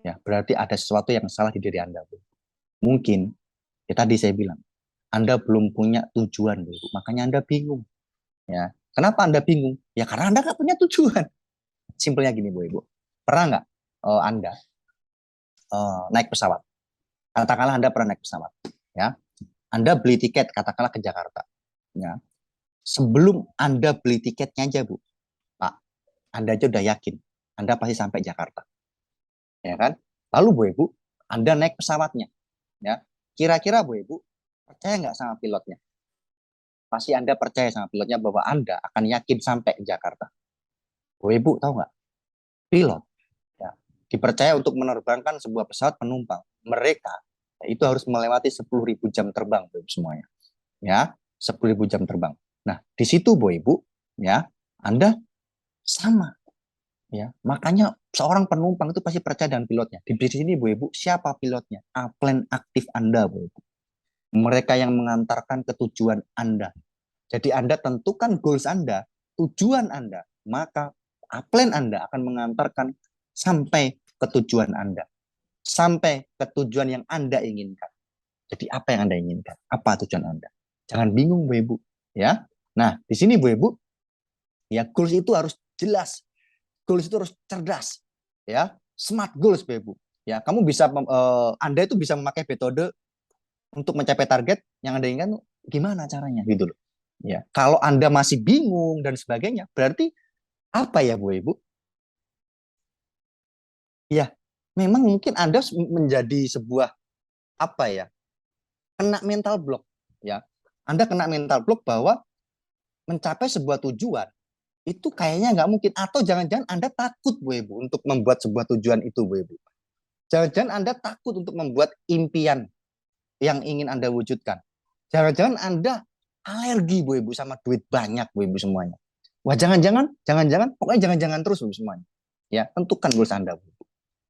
ya berarti ada sesuatu yang salah di diri Anda Bu. Mungkin ya tadi saya bilang Anda belum punya tujuan Bu Ibu. Makanya Anda bingung. Ya. Kenapa Anda bingung? Ya karena Anda nggak punya tujuan. Simpelnya gini Bu Ibu. Pernah nggak Anda naik pesawat? Katakanlah Anda pernah naik pesawat, ya. Anda beli tiket katakanlah ke Jakarta, ya. Sebelum Anda beli tiketnya aja, Bu, Pak, Anda aja udah yakin Anda pasti sampai Jakarta, ya kan? Lalu Bu Ibu, Anda naik pesawatnya, ya. Kira-kira Bu Ibu percaya nggak sama pilotnya? Pasti Anda percaya sama pilotnya bahwa Anda akan yakin sampai Jakarta. Bu Ibu tahu nggak? Pilot, ya, dipercaya untuk menerbangkan sebuah pesawat penumpang. Mereka itu harus melewati 10.000 jam terbang Bu Ibu semuanya. Ya, 10.000 jam terbang. Nah, di situ Bu Ibu, ya, Anda sama. Ya, makanya seorang penumpang itu pasti percaya dengan pilotnya. Di sini Bu Ibu, siapa pilotnya? Upline aktif Anda Bu Ibu. Mereka yang mengantarkan ke tujuan Anda. Jadi Anda tentukan goals Anda, tujuan Anda, maka upline Anda akan mengantarkan sampai ke tujuan Anda. Sampai ke tujuan yang Anda inginkan. Jadi apa yang Anda inginkan? Apa tujuan Anda? Jangan bingung Bu Ibu, ya. Nah, di sini Bu Ibu, ya goals itu harus jelas. Goals itu harus cerdas, ya. Smart goals Bu Ibu. Ya, kamu bisa Anda itu bisa memakai metode untuk mencapai target yang Anda inginkan gimana caranya gitu loh. Ya, kalau Anda masih bingung dan sebagainya, berarti apa ya Bu Ibu? Ya, memang mungkin Anda menjadi sebuah apa ya? kena mental block, ya. Anda kena mental block bahwa mencapai sebuah tujuan itu kayaknya nggak mungkin, atau jangan-jangan Anda takut, Bu Ibu, untuk membuat sebuah tujuan itu, Bu Ibu. Jangan-jangan Anda takut untuk membuat impian yang ingin Anda wujudkan. Jangan-jangan Anda alergi, Bu Ibu, sama duit banyak, Bu Ibu semuanya. Wah, jangan-jangan, pokoknya jangan-jangan terus, Bu semuanya. Ya, tentukan goals Anda, Bu.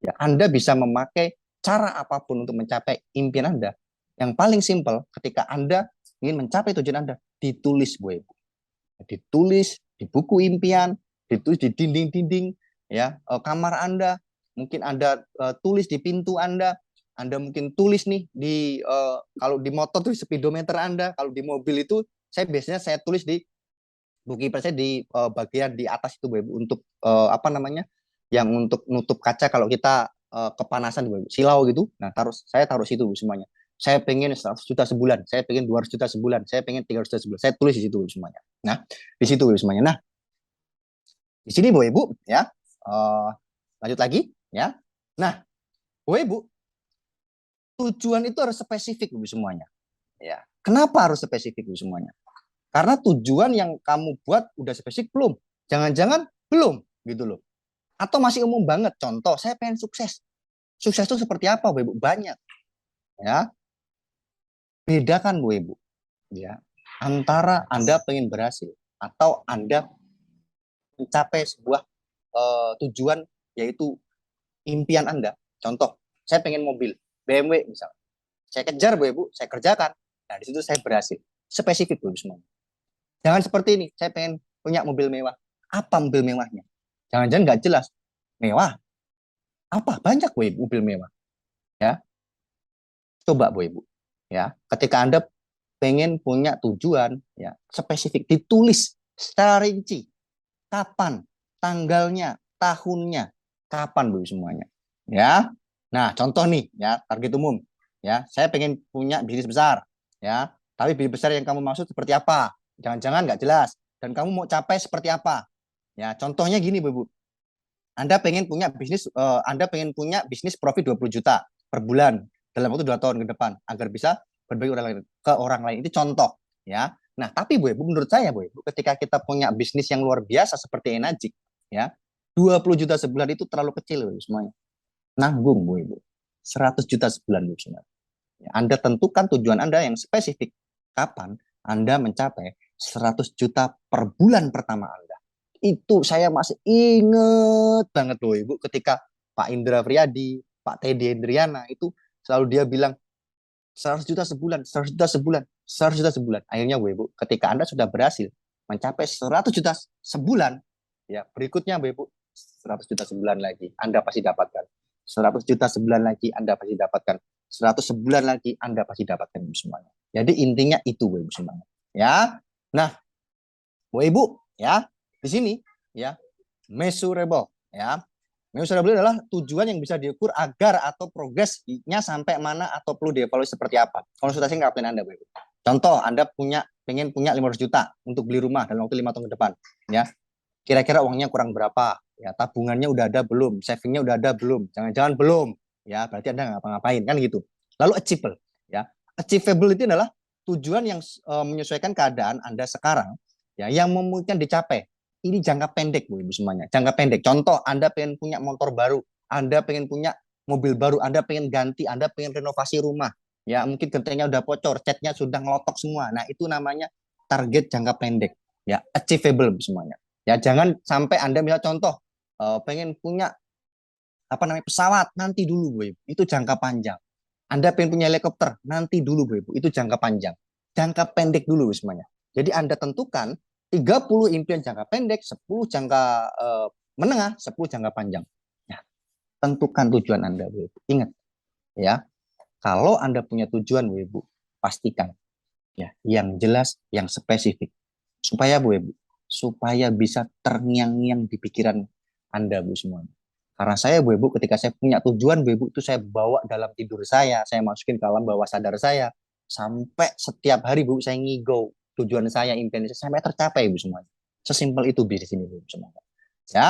Ya, Anda bisa memakai cara apapun untuk mencapai impian Anda. Yang paling simpel, ketika Anda ingin mencapai tujuan Anda, ditulis, Bu Ibu. Ditulis di buku impian, ditulis di dinding-dinding ya kamar Anda, mungkin Anda tulis di pintu Anda mungkin tulis nih di kalau di motor tuh speedometer Anda, kalau di mobil itu saya tulis di buku impian saya di bagian di atas itu, Bu Ibu, untuk apa namanya? Yang untuk nutup kaca kalau kita kepanasan, Bu Ibu, silau gitu. Nah, saya taruh situ, Bu, semuanya. Saya pengen 100 juta sebulan, saya pengen 200 juta sebulan, saya pengen 300 juta sebulan. Saya tulis di situ, Bu, semuanya. Nah, di situ, Bu, semuanya. Nah, di sini, Bu Ibu, ya. Uh, lanjut lagi, ya. Nah, Bu Ibu, tujuan itu harus spesifik, Bu, semuanya. Ya. Kenapa harus spesifik, Bu, semuanya? Karena tujuan yang kamu buat udah spesifik belum? Jangan-jangan belum, gitu loh. Atau masih umum banget. Contoh, saya pengen sukses. Sukses itu seperti apa, Bu Ibu? Banyak. Ya. Bedakan, Bu Ibu, ya, antara Anda pengen berhasil atau Anda mencapai sebuah tujuan, yaitu impian Anda. Contoh, saya pengen mobil BMW misalnya. Saya kejar, Bu Ibu, saya kerjakan. Nah, di situ saya berhasil. Spesifik, Bu Ibu semua. Jangan seperti ini, saya pengen punya mobil mewah. Apa mobil mewahnya? Jangan-jangan nggak jelas. Mewah? Apa? Banyak, Bu Ibu, mobil mewah. Ya, coba, Bu Ibu. Ya, ketika Anda pengen punya tujuan, ya, spesifik, ditulis secara rinci. Kapan? Tanggalnya, tahunnya, kapan, Bu, semuanya. Ya. Nah, contoh nih, ya, target umum. Ya, saya pengen punya bisnis besar, ya. Tapi bisnis besar yang kamu maksud seperti apa? Jangan-jangan nggak jelas. Dan kamu mau capai seperti apa? Ya, contohnya gini, Bu. Anda pengen punya bisnis profit 20 juta per bulan dalam waktu 2 tahun ke depan agar bisa berbagi ke orang lain. Itu contoh, ya. Nah, tapi Bu Ibu, menurut saya, Bu Ibu, ketika kita punya bisnis yang luar biasa seperti Enagic, ya, 20 juta sebulan itu terlalu kecil, Bu, semuanya. Nanggung, Bu Ibu. 100 juta sebulan, Bu, semuanya. Anda tentukan tujuan Anda yang spesifik. Kapan Anda mencapai 100 juta per bulan pertama Anda? Itu saya masih inget banget, loh Ibu, ketika Pak Indra Priadi, Pak Teddy Hendriana itu selalu dia bilang 100 juta sebulan, 100 juta sebulan, 100 juta sebulan. Akhirnya, Bu Ibu, ketika Anda sudah berhasil mencapai 100 juta sebulan, ya, berikutnya, Bu Ibu, 100 juta sebulan lagi Anda pasti dapatkan. 100 juta sebulan lagi Anda pasti dapatkan. 100 sebulan lagi Anda pasti dapatkan, Bu, semuanya. Jadi intinya itu, Bu Ibu, semuanya. Ya. Nah, Bu Ibu, ya, di sini, ya, measurable, ya. Measurable adalah tujuan yang bisa diukur agar atau progresnya sampai mana atau perlu dievaluasi seperti apa. Konsultasi nggak plan Anda, Bu Ibu. Contoh, Anda pengen punya 500 juta untuk beli rumah dalam waktu 5 tahun ke depan, ya. Kira-kira uangnya kurang berapa? Ya, tabungannya udah ada belum? Savingnya udah ada belum? Jangan-jangan belum. Ya, berarti Anda nggak ngapa-ngapain, kan gitu. Lalu achievable, ya. Achievable itu adalah tujuan yang menyesuaikan keadaan Anda sekarang, ya, yang memungkinkan dicapai. Ini jangka pendek, Bu Ibu semuanya. Jangka pendek. Contoh, Anda pengen punya motor baru, Anda pengen punya mobil baru, Anda pengen ganti, Anda pengen renovasi rumah. Ya, mungkin gentengnya udah bocor, catnya sudah ngelotok semua. Nah, itu namanya target jangka pendek. Ya, achievable, Bu, semuanya. Ya, jangan sampai Anda misal contoh pengen punya apa namanya pesawat, nanti dulu, Bu Ibu. Itu jangka panjang. Anda pengen punya helikopter, nanti dulu, Bu Ibu. Itu jangka panjang. Jangka pendek dulu, Bu, semuanya. Jadi Anda tentukan 30 impian jangka pendek, 10 jangka menengah, 10 jangka panjang. Ya, tentukan tujuan Anda, Bu Ibu. Ingat, ya, kalau Anda punya tujuan, Bu Ibu, pastikan, ya, yang jelas, yang spesifik. Supaya, Bu Ibu, supaya bisa terngiang-ngiang di pikiran Anda, Bu, semuanya. Karena saya, Bu Ibu, ketika saya punya tujuan, Bu Ibu, itu saya bawa dalam tidur saya masukin ke alam bawah sadar saya, sampai setiap hari, Bu, saya ngigo tujuan saya, impian saya, sampai tercapai, Bu, semuanya. Sesimpel itu di sini, Bu, semuanya. Ya.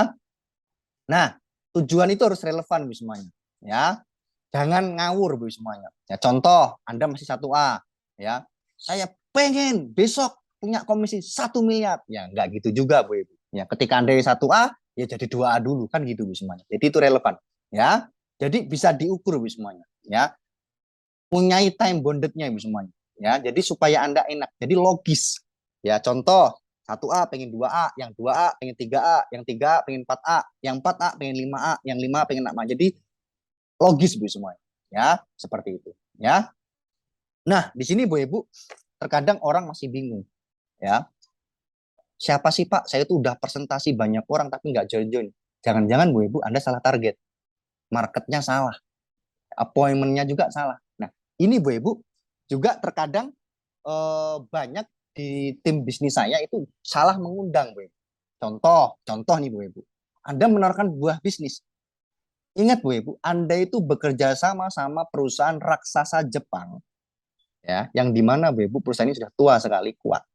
Nah, tujuan itu harus relevan, Bu, semuanya. Ya. Jangan ngawur, Bu, semuanya. Ya, contoh, Anda masih 1A, ya. Saya pengen besok punya komisi 1 miliar. Ya, nggak gitu juga, Bu Ibu. Ya, ketika Anda 1A, ya jadi 2A dulu, kan gitu Bu semuanya. Jadi itu relevan, ya. Jadi bisa diukur Bu semuanya, ya. Punyai time bondednya Ibu semuanya, ya. Jadi supaya Anda enak, jadi logis. Ya, contoh 1A pengen 2A, yang 2A pengen 3A, yang 3A pengen 4A, yang 4A pengen 5A, yang 5A pengen 6A. Jadi logis Bu semuanya, ya, seperti itu, ya. Nah, di sini Bu Ibu, terkadang orang masih bingung, ya. Siapa sih Pak? Saya tuh udah presentasi banyak orang tapi nggak join-join. Jangan-jangan Bu Ibu Anda salah target, marketnya salah, appointment-nya juga salah. Nah, ini Bu Ibu juga terkadang banyak di tim bisnis saya itu salah mengundang Bu Ibu. Contoh nih Bu Ibu. Anda menawarkan buah bisnis. Ingat Bu Ibu, Anda itu bekerja sama perusahaan raksasa Jepang, ya, yang dimana Bu Ibu perusahaan ini sudah tua sekali, kuat.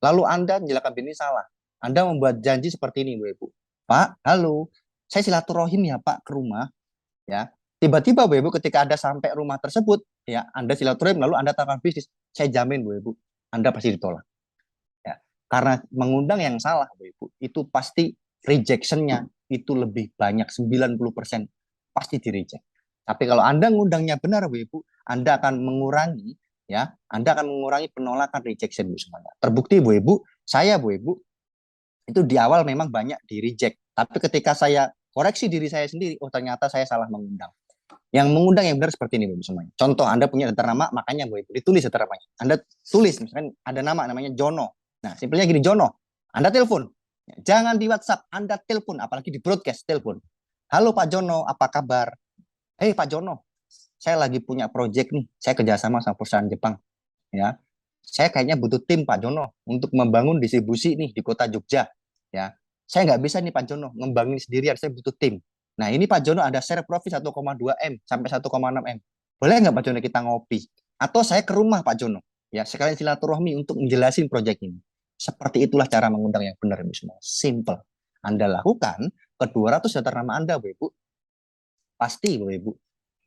Lalu Anda menjelaskan bisnis salah. Anda membuat janji seperti ini Bu Ibu. Pak, halo, saya silaturahim ya Pak ke rumah, ya. Tiba-tiba Bu Ibu ketika Anda sampai rumah tersebut, ya, Anda silaturahim lalu Anda tawarkan bisnis, saya jamin Bu Ibu, Anda pasti ditolak. Ya. Karena mengundang yang salah Bu Ibu, itu pasti rejection-nya itu lebih banyak, 90% pasti di reject. Tapi kalau Anda ngundangnya benar Bu Ibu, Anda akan mengurangi, ya, Anda akan mengurangi penolakan rejection Bu semuanya. Terbukti Bu Ibu, saya Bu Ibu itu di awal memang banyak di reject, tapi ketika saya koreksi diri saya sendiri, oh ternyata saya salah mengundang. Yang mengundang yang benar seperti ini Bu semuanya. Contoh Anda punya daftar nama, makanya Bu Ibu ditulis daftar namanya. Anda tulis misalkan ada nama namanya Jono. Nah, simpelnya gini, Jono. Anda telepon. Jangan di WhatsApp, Anda telepon, apalagi di broadcast telepon. Halo Pak Jono, apa kabar? Hei Pak Jono, saya lagi punya project nih. Saya kerjasama sama perusahaan Jepang. Ya, saya kayaknya butuh tim Pak Jono untuk membangun distribusi nih di kota Jogja. Ya, saya nggak bisa nih Pak Jono ngembangin sendirian. Saya butuh tim. Nah ini Pak Jono ada share profit 1,2 M sampai 1,6 M. Boleh nggak Pak Jono kita ngopi? Atau saya ke rumah Pak Jono. Ya sekalian silaturahmi untuk menjelasin proyek ini. Seperti itulah cara mengundang yang benar Bu semua. Simple. Anda lakukan ke 200 daftar nama Anda Bu Ibu. Pasti Bu Ibu.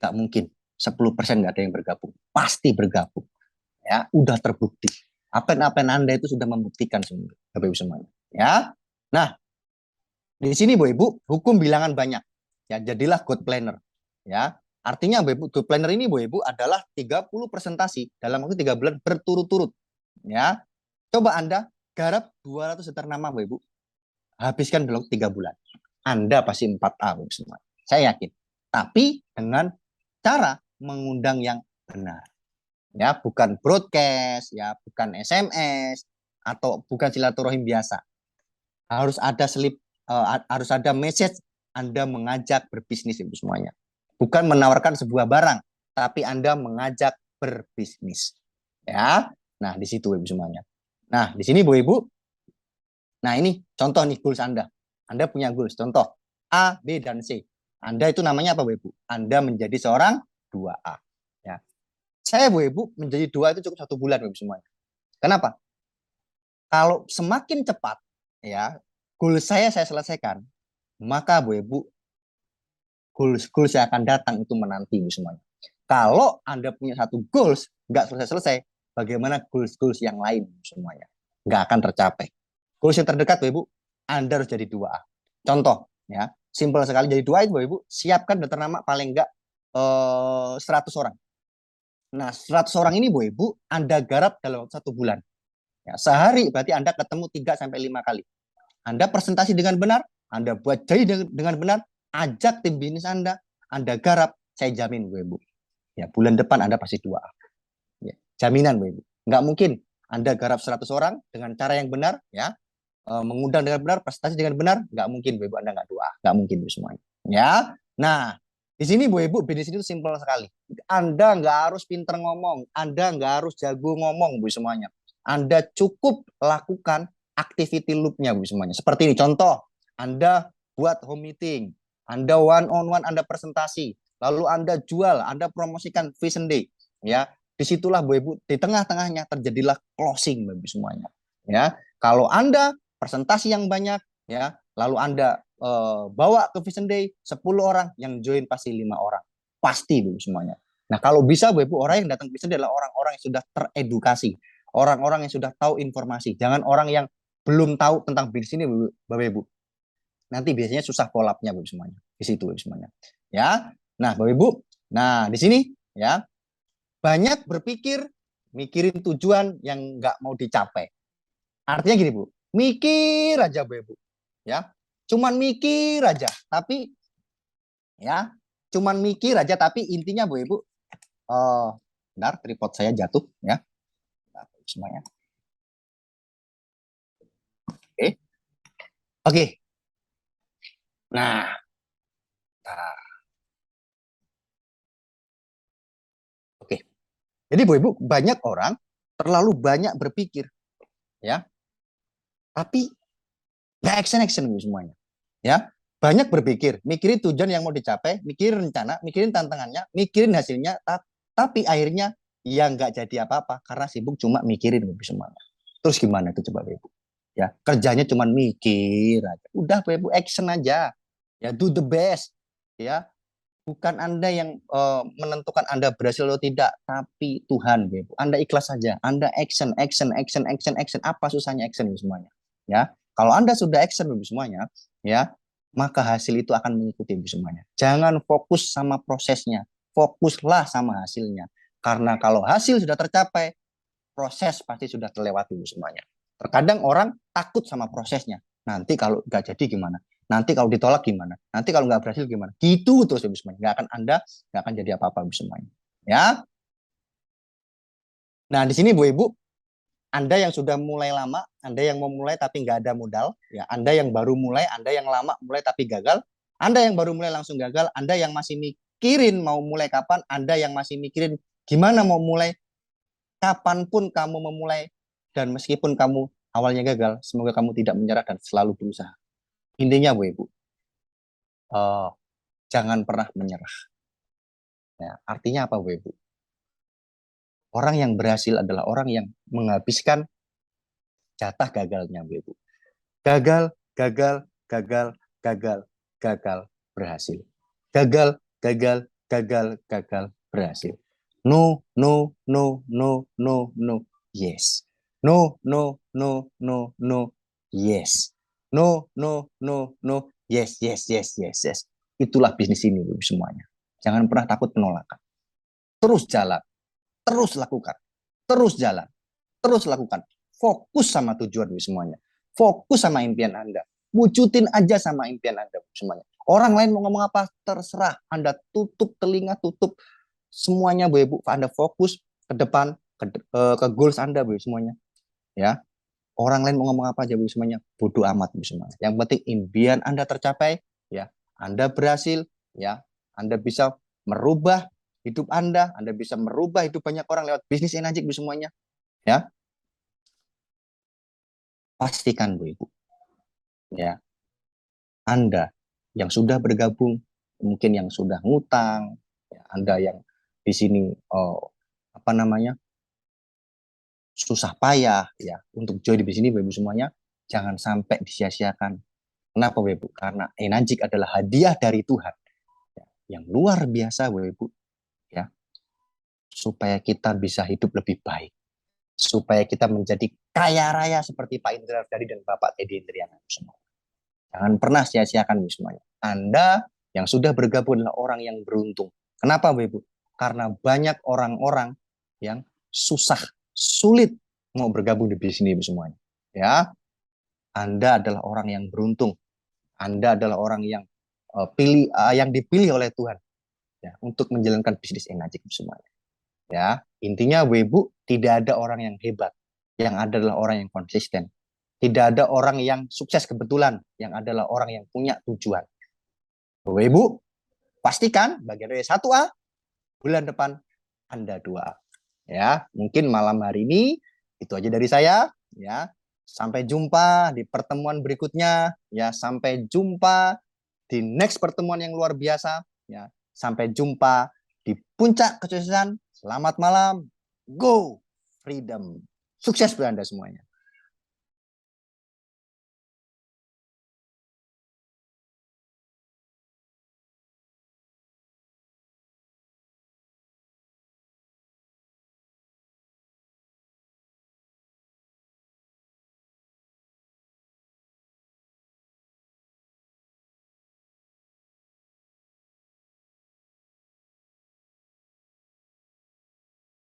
Nggak mungkin 10% nggak ada yang bergabung. Pasti bergabung. Ya, udah terbukti. Apa yang Anda itu sudah membuktikan semua, Bapak Ibu semuanya. Ya. Nah, di sini Bu Ibu, hukum bilangan banyak. Ya, jadilah good planner. Ya. Artinya Bu Ibu, good planner ini Bu Ibu adalah 30 presentasi dalam waktu 3 bulan berturut-turut. Ya. Coba Anda garap 200 setar nama Bu Ibu. Habiskan dalam 3 bulan. Anda pasti 4A Bu semua. Saya yakin. Tapi dengan cara mengundang yang benar. Ya, bukan broadcast, ya, bukan SMS atau bukan silaturahim biasa. Harus ada harus ada message Anda mengajak berbisnis Ibu semuanya. Bukan menawarkan sebuah barang, tapi Anda mengajak berbisnis. Ya. Nah, di situ Ibu semuanya. Nah, di sini Bu Ibu. Nah, ini contoh nih goals Anda. Anda punya goals, contoh A, B, dan C. Anda itu namanya apa Bu Ibu? Anda menjadi seorang 2A. Ya. Saya Bu Ibu menjadi 2 itu cukup 1 bulan Bu Ibu semuanya. Kenapa? Kalau semakin cepat ya goal saya selesaikan, maka Bu Ibu goals saya akan datang itu menanti Bu semuanya. Kalau Anda punya satu goals nggak selesai-selesai, bagaimana goals yang lain Bu semuanya? Nggak akan tercapai. Goals yang terdekat Bu Ibu, Anda harus jadi 2A. Contoh ya, simpel sekali jadi 2A itu Bu Ibu, siapkan daftar nama paling nggak 100 orang. Nah, 100 orang ini Bu Ibu, Anda garap dalam 1 bulan. Ya, sehari berarti Anda ketemu 3 sampai 5 kali. Anda presentasi dengan benar, Anda buat jadi dengan benar, ajak tim bisnis Anda garap, saya jamin Bu Ibu. Ya, bulan depan Anda pasti 2A. Ya, jaminan Bu Ibu. Nggak mungkin Anda garap 100 orang dengan cara yang benar, ya, mengundang dengan benar, presentasi dengan benar, nggak mungkin Bu Ibu Anda nggak 2A. Nggak mungkin Bu semuanya. Ya, nah, di sini Bu Ibu, bisnis itu simpel sekali. Anda nggak harus pinter ngomong, Anda nggak harus jago ngomong Bu semuanya. Anda cukup lakukan activity loop-nya Bu semuanya. Seperti ini, contoh, Anda buat home meeting, Anda one on one, Anda presentasi, lalu Anda jual, Anda promosikan Vision Day, ya. Disitulah Bu Ibu, di tengah-tengahnya terjadilah closing Bu Ibu semuanya. Ya, kalau Anda presentasi yang banyak, ya, lalu Anda bawa ke Vision Day 10 orang, yang join pasti 5 orang. Pasti Bu semuanya. Nah, kalau bisa Bapak Ibu, orang yang datang ke bisnis adalah orang-orang yang sudah teredukasi, orang-orang yang sudah tahu informasi. Jangan orang yang belum tahu tentang bisnis ini, Bapak Ibu. Nanti biasanya susah follow-up-nya Bapak Ibu semuanya. Di situ Bapak Ibu semuanya. Ya. Nah, Bapak Ibu, nah di sini ya, banyak berpikir mikirin tujuan yang nggak mau dicapai. Artinya gini, Bu. Mikir aja, Bu, Ibu. Ya. Cuman mikir aja, tapi ya, cuman mikir aja tapi intinya Bu Ibu, bentar tripod saya jatuh ya. Bentar, semuanya. Oke. Oke. Nah, nah, oke. Jadi Bu Ibu, banyak orang terlalu banyak berpikir ya, tapi nggak action Bu semuanya. Ya, banyak berpikir, mikirin tujuan yang mau dicapai, mikirin rencana, mikirin tantangannya, mikirin hasilnya, tapi akhirnya ya nggak jadi apa-apa karena sibuk cuma mikirin Bu semuanya. Terus gimana itu coba Bu? Ya, kerjanya cuma mikir aja. Udah Bu Ibu, action aja. Ya, do the best. Ya, bukan Anda yang menentukan Anda berhasil atau tidak, tapi Tuhan Bu Ibu. Anda ikhlas saja. Anda action. Apa susahnya action Bu semuanya? Ya, kalau Anda sudah action Bu semuanya, ya, maka hasil itu akan mengikuti Bu semuanya. Jangan fokus sama prosesnya, fokuslah sama hasilnya. Karena kalau hasil sudah tercapai, proses pasti sudah terlewati Bu semuanya. Terkadang orang takut sama prosesnya. Nanti kalau nggak jadi gimana? Nanti kalau ditolak gimana? Nanti kalau nggak berhasil gimana? Gitu terus Bu semuanya. Nggak akan jadi apa-apa Bu semuanya. Ya. Nah di sini Bu Ibu, Anda yang sudah mulai lama, Anda yang mau mulai tapi nggak ada modal, ya, Anda yang baru mulai, Anda yang lama mulai tapi gagal, Anda yang baru mulai langsung gagal, Anda yang masih mikirin mau mulai kapan, Anda yang masih mikirin gimana mau mulai, kapanpun kamu memulai, dan meskipun kamu awalnya gagal, semoga kamu tidak menyerah dan selalu berusaha. Intinya Bu Ibu, uh, jangan pernah menyerah. Ya, artinya apa Bu Ibu? Orang yang berhasil adalah orang yang menghabiskan jatah gagalnya Bu Ibu. Gagal, gagal, gagal, gagal, gagal, berhasil. Gagal, gagal, gagal, gagal, berhasil. No, no, no, no, no, no, yes. No, no, no, no, no, yes. No, no, no, no, yes, yes, yes, yes, yes. Itulah bisnis ini semuanya. Jangan pernah takut penolakan. Terus jalan, terus lakukan, terus jalan, terus lakukan. Fokus sama tujuan semuanya. Fokus sama impian Anda. Wujudin aja sama impian Anda semuanya. Orang lain mau ngomong apa, terserah. Anda tutup telinga, tutup semuanya Bu Ibu. Anda fokus ke depan, ke goals Anda Bu semuanya. Ya. Orang lain mau ngomong apa aja Bu semuanya, bodoh amat Bu semuanya. Yang penting impian Anda tercapai, ya. Anda berhasil, ya. Anda bisa merubah hidup Anda bisa merubah hidup banyak orang lewat bisnis Enajik Bu semuanya. Ya. Pastikan Bu Ibu, ya, Anda yang sudah bergabung, mungkin yang sudah ngutang, ya, Anda yang di sini apa namanya susah payah ya untuk join di sini Bu Ibu semuanya, jangan sampai disia-siakan. Kenapa Bu Ibu? Karena Enajik adalah hadiah dari Tuhan ya, yang luar biasa Bu Ibu, ya, supaya kita bisa hidup lebih baik, supaya kita menjadi kaya raya seperti Pak Indra Ardhani dan Bapak Teddy Indriana semua. Jangan pernah sia-siakan semuanya. Anda yang sudah bergabung adalah orang yang beruntung. Kenapa Bu Ibu? Karena banyak orang-orang yang susah, sulit mau bergabung di bisnis ini semuanya. Ya, Anda adalah orang yang beruntung. Anda adalah orang yang yang dipilih oleh Tuhan ya untuk menjalankan bisnis Enajik semuanya. Ya, intinya Bu Ibu, tidak ada orang yang hebat. Yang ada adalah orang yang konsisten. Tidak ada orang yang sukses kebetulan, yang adalah orang yang punya tujuan. Bapak Ibu, pastikan bagian dari 1A, bulan depan Anda 2A. Ya, mungkin malam hari ini itu aja dari saya, ya. Sampai jumpa di pertemuan berikutnya, ya. Sampai jumpa di next pertemuan yang luar biasa, ya. Sampai jumpa di puncak kesuksesan. Selamat malam. Go freedom. Sukses buat Anda semuanya.